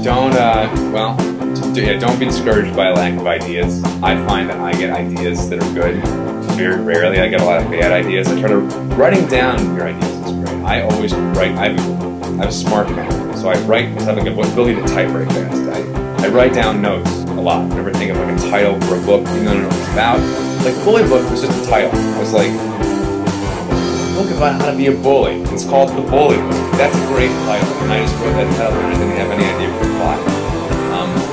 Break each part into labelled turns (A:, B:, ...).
A: don't, don't be discouraged by a lack of ideas. I find that I get ideas that are good. Very rarely I get a lot of bad ideas. I try to, writing down your ideas is great. I always write, I have a smartphone, so I write, because I have like a ability to type very fast. I write down notes a lot. I never think of like a title for a book, even though I don't know what it's about. Like the bully book was just a title. I was like, book about how to be a bully. It's called The Bully Book. That's a great title. And I just wrote that title and I didn't have any idea what the plot.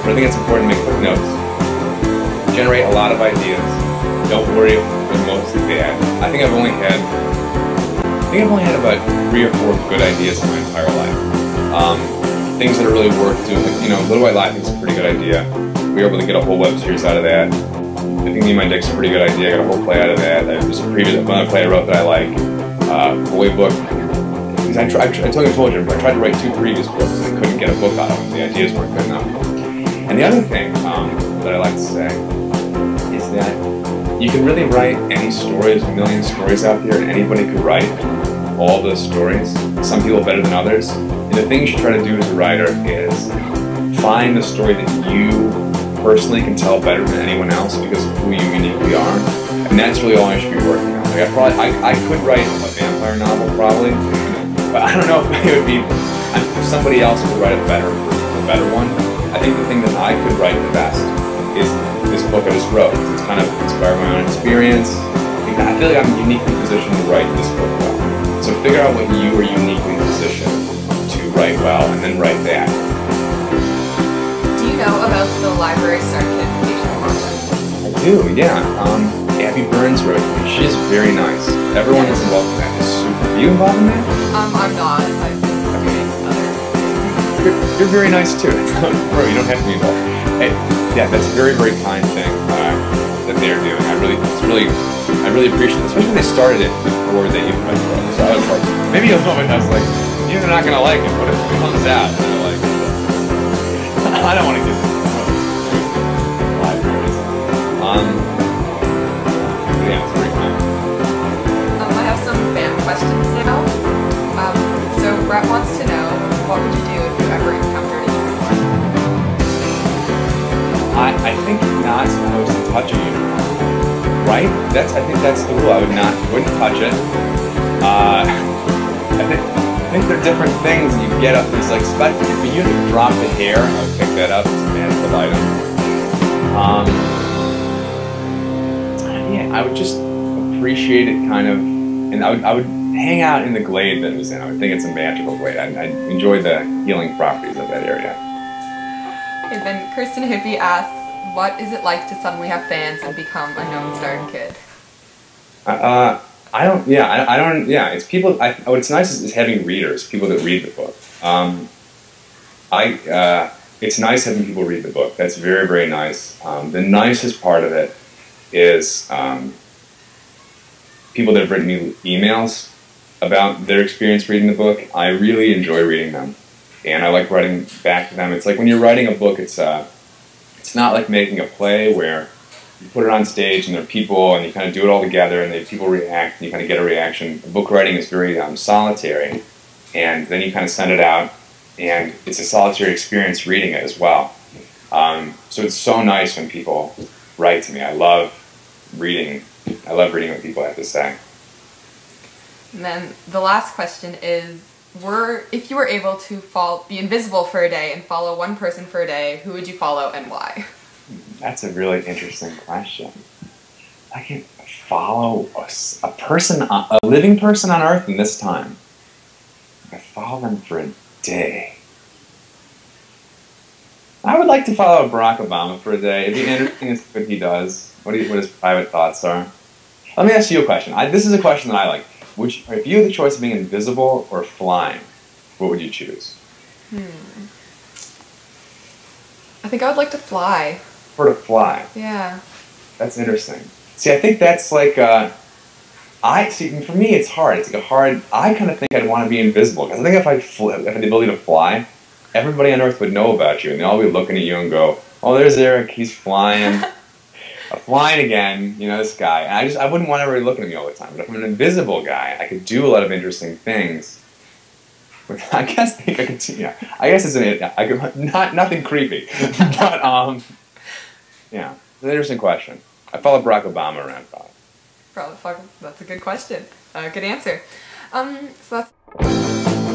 A: But I think it's important to make quick notes. Generate a lot of ideas. Don't worry when mostly bad. I think I've only had about 3 or 4 good ideas in my entire life. Things that are really worth doing. Like, you know, Little White Lie I think is a pretty good idea. We were able to get a whole web series out of that. I think Me and My Dick's a pretty good idea. I got a whole play out of that. There's another play I wrote that I like. Bully book. I told you, I tried to write 2 previous books and I couldn't get a book out of them. The ideas weren't good enough. And the other thing that I like to say is that you can really write any story. There's a million stories out there, and anybody could write all those stories. Some people better than others. And the thing you should try to do as a writer is find the story that you personally can tell better than anyone else because of who you uniquely are. And that's really all I should be working on. Like I could write a vampire novel probably, but I don't know if it would be, if somebody else could write a better one. I think the thing that I could write the best is this book I just wrote. It's kind of inspired by my own experience. I feel like I'm uniquely positioned to write this book well. So figure out what you are uniquely positioned to write well, and then write that.
B: Do you know about the library starkid project?
A: I do, yeah. Abby Burns wrote it. She's very nice. Everyone that's involved in that is super. Are you involved in that?
B: I'm not. I'm doing other things.
A: You're very nice too. Bro, you don't have to be involved. Hey, yeah, that's a very, very kind thing that they're doing. I really appreciate it. Especially when they started it before they even went pro. So I was like, maybe a moment I was like, you're not gonna like it. What if it comes out and they're like, I don't want to get this libraries. Yeah, it's very kind.
B: I have some fan questions now. So Brett wants to know, what would you do if you ever encountered a unicorn?
A: I think you're not supposed to touch a unicorn, right? I think that's the rule. Wouldn't touch it. I think there are different things you get up. There's like, if you had to drop the hair, I would pick that up. It's a magical item. Yeah, I would just appreciate it kind of, and I would hang out in the glade that it was in. I would think it's a magical glade. I enjoy the healing properties of that area.
B: And then Kristen Hippie asks, what is it like to suddenly have fans and become a known starkid? It's people, what's nice is having readers, people that read the book. It's nice having people read the book. That's very, very nice. The nicest part of it is people that have written me emails about their experience reading the book. I really enjoy reading them, and I like writing back to them. It's like when you're writing a book, it's not like making a play where you put it on stage and there are people and you kind of do it all together and people react and you kind of get a reaction. Book writing is very solitary, and then you kind of send it out, and it's a solitary experience reading it as well. So it's so nice when people write to me. I love reading what people have to say. And then the last question is, if you were able to be invisible for a day and follow one person for a day, who would you follow and why?
A: That's a really interesting question. I can follow a person, a living person on Earth in this time. I follow them for a day. I would like to follow Barack Obama for a day. It'd be interesting to see what he does, what his private thoughts are. Let me ask you a question. This is a question that I like. If you had the choice of being invisible or flying, what would you choose?
B: I think I would like to fly.
A: To fly?
B: Yeah.
A: That's interesting. See, I think that's like, for me it's hard. It's like I kind of think I'd want to be invisible, because I think if I had the ability to fly, everybody on Earth would know about you, and they'll all be looking at you and go, oh, there's Eric, he's flying. Flying again, you know, this guy. And I wouldn't want everybody looking at me all the time. But if I'm an invisible guy, I could do a lot of interesting things.
B: I guess I could, yeah. I guess it's nothing creepy, but yeah, it's an interesting question. I follow Barack Obama around probably.
C: Probably, that's a good question. Good answer. So that's